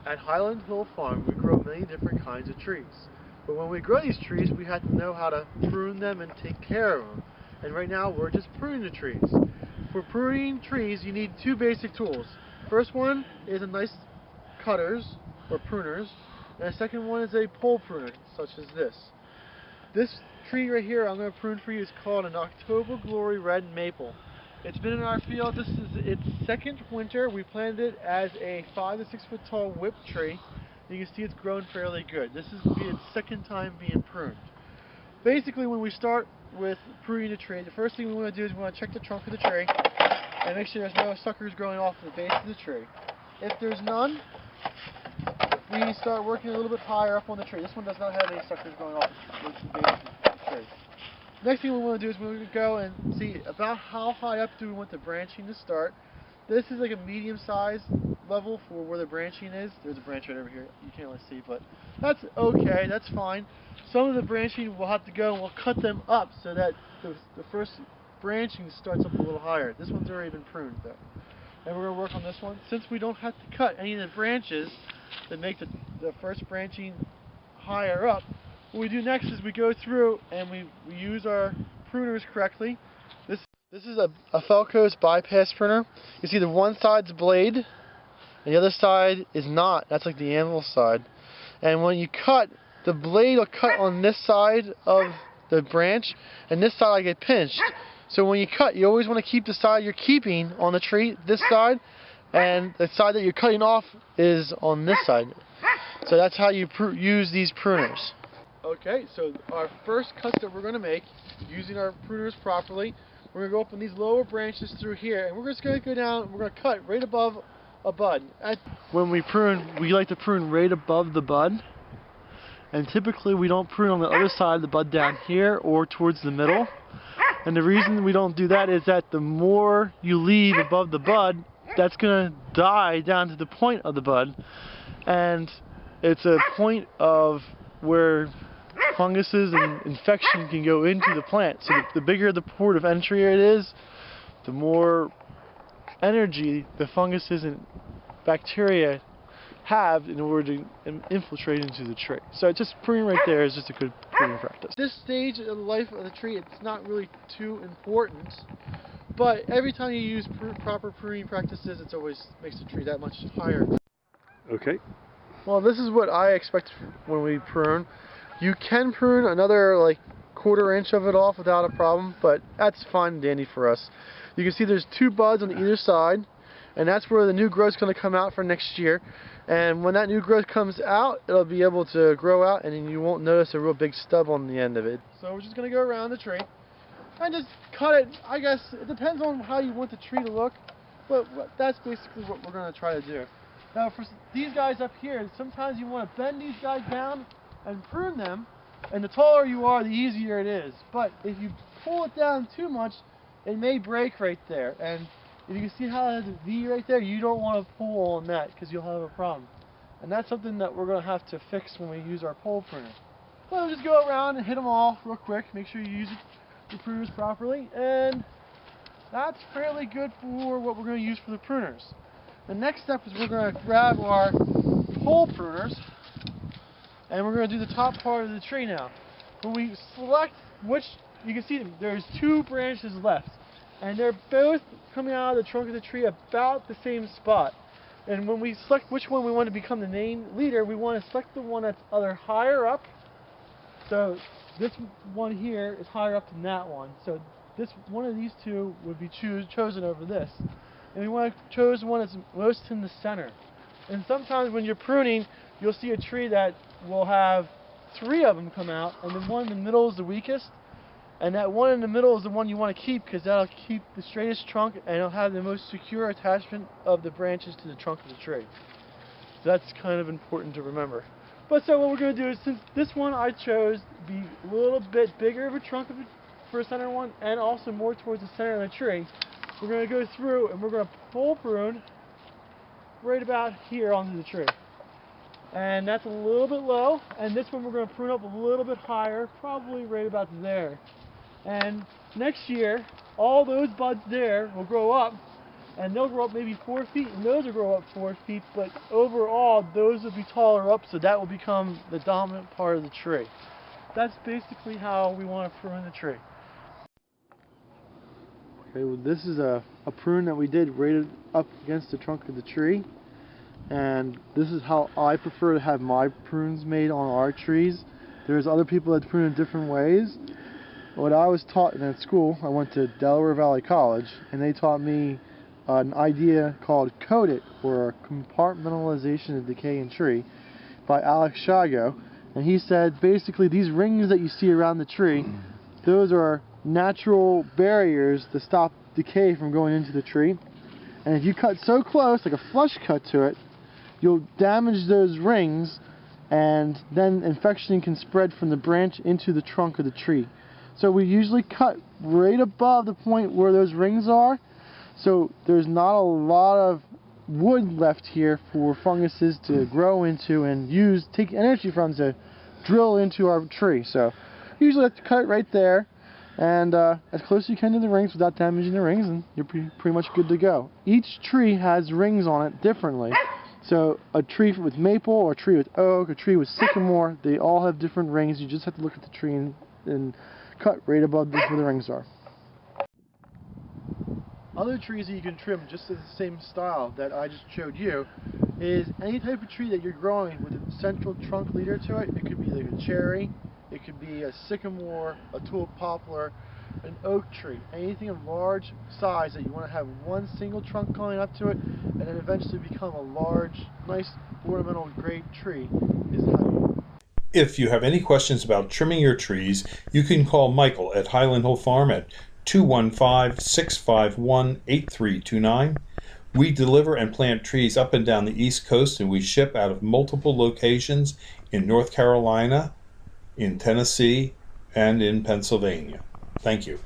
At Highland Hill Farm, we grow many different kinds of trees. But when we grow these trees, we have to know how to prune them and take care of them. And right now, we're just pruning the trees. For pruning trees, you need two basic tools. First one is a nice cutters, or pruners, and the second one is a pole pruner, such as this. This tree right here I'm going to prune for you is called an October Glory Red Maple. It's been in our field. This is its second winter. We planted it as a 5 to 6 foot tall whip tree. You can see it's grown fairly good. This is going to be its second time being pruned. Basically, when we start with pruning the tree, the first thing we want to do is we want to check the trunk of the tree and make sure there's no suckers growing off the base of the tree. If there's none, we start working a little bit higher up on the tree. This one does not have any suckers going off the base of the tree. Next thing we want to do is we're going to go and see about how high up do we want the branching to start. This is like a medium size level for where the branching is. There's a branch right over here. You can't really see, but that's okay. That's fine. Some of the branching we'll have to go and we'll cut them up so that the first branching starts up a little higher. This one's already been pruned though. And we're going to work on this one. Since we don't have to cut any of the branches that make the first branching higher up, what we do next is we go through and we use our pruners correctly. This is a Felco's bypass pruner. You see the one side's a blade and the other side is not. That's like the anvil side. And when you cut, the blade will cut on this side of the branch and this side will get pinched. So when you cut, you always want to keep the side you're keeping on the tree, this side, and the side that you're cutting off is on this side. So that's how you use these pruners. Okay, so our first cuts that we're going to make, using our pruners properly, we're going to go up on these lower branches through here, and we're just going to go down, we're going to cut right above a bud. When we prune, we like to prune right above the bud, and typically we don't prune on the other side of the bud down here or towards the middle. And the reason we don't do that is that the more you leave above the bud, that's going to die down to the point of the bud, and it's a point of where funguses and infection can go into the plant. So the bigger the port of entry it is, the more energy the funguses and bacteria have in order to infiltrate into the tree. So just pruning right there is just a good pruning practice. This stage of the life of the tree, it's not really too important, but every time you use proper pruning practices, it always makes the tree that much higher. Okay. Well, this is what I expect when we prune. You can prune another like 1/4 inch of it off without a problem, but that's fine and dandy for us. You can see there's 2 buds on either side, and that's where the new growth is going to come out for next year. And when that new growth comes out, it'll be able to grow out, and then you won't notice a real big stub on the end of it. So we're just going to go around the tree and just cut it. I guess it depends on how you want the tree to look, but that's basically what we're going to try to do. Now for these guys up here, sometimes you want to bend these guys down and prune them, and the taller you are, the easier it is. But if you pull it down too much, it may break right there. And if you can see how it has a V right there, you don't want to pull on that because you'll have a problem. And that's something that we're going to have to fix when we use our pole pruner. Well, just go around and hit them all real quick. Make sure you use the pruners properly, and that's fairly good for what we're going to use for the pruners. The next step is we're going to grab our pole pruners, and we're going to do the top part of the tree now. When we select which, you can see there's 2 branches left, and they're both coming out of the trunk of the tree about the same spot. And when we select which one we want to become the main leader, we want to select the one that's either higher up. So this one here is higher up than that one. So this one of these 2 would be chosen over this. And we want to choose one that's most in the center. And sometimes when you're pruning, you'll see a tree that will have 3 of them come out, and the one in the middle is the weakest. And that one in the middle is the one you want to keep because that'll keep the straightest trunk, and it'll have the most secure attachment of the branches to the trunk of the tree. So that's kind of important to remember. But so what we're going to do is, since this one I chose to be a little bit bigger of a trunk for a center one, and also more towards the center of the tree, we're going to go through and we're going to pole prune right about here onto the tree. And that's a little bit low, and this one we're going to prune up a little bit higher, probably right about there. And next year, all those buds there will grow up, and they'll grow up maybe 4 feet, and those will grow up 4 feet, but overall those will be taller up, so that will become the dominant part of the tree. That's basically how we want to prune the tree. Okay, well this is a prune that we did right up against the trunk of the tree, and this is how I prefer to have my prunes made on our trees. There's other people that prune in different ways. What I was taught in school, I went to Delaware Valley College, and they taught me an idea called Code It, or Compartmentalization of Decay in Tree, by Alex Shago. And he said basically these rings that you see around the tree, those are natural barriers to stop decay from going into the tree. And if you cut so close, like a flush cut to it, you'll damage those rings, and then infection can spread from the branch into the trunk of the tree. So we usually cut right above the point where those rings are, so there's not a lot of wood left here for funguses to grow into and take energy from to drill into our tree. So usually have to cut it right there, and as close as you can to the rings without damaging the rings, and you're pretty much good to go. Each tree has rings on it differently. So a tree with maple, or a tree with oak, a tree with sycamore, they all have different rings. You just have to look at the tree and cut right above where the rings are. Other trees that you can trim just in the same style that I just showed you is any type of tree that you're growing with a central trunk leader to it. It could be like a cherry, it could be a sycamore, a tulip poplar, an oak tree. Anything of large size that you want to have one single trunk going up to it and then eventually become a large, nice ornamental grade tree is how you. If you have any questions about trimming your trees, you can call Michael at Highland Hill Farm at 215-651-8329. We deliver and plant trees up and down the East Coast, and we ship out of multiple locations in North Carolina, in Tennessee, and in Pennsylvania. Thank you.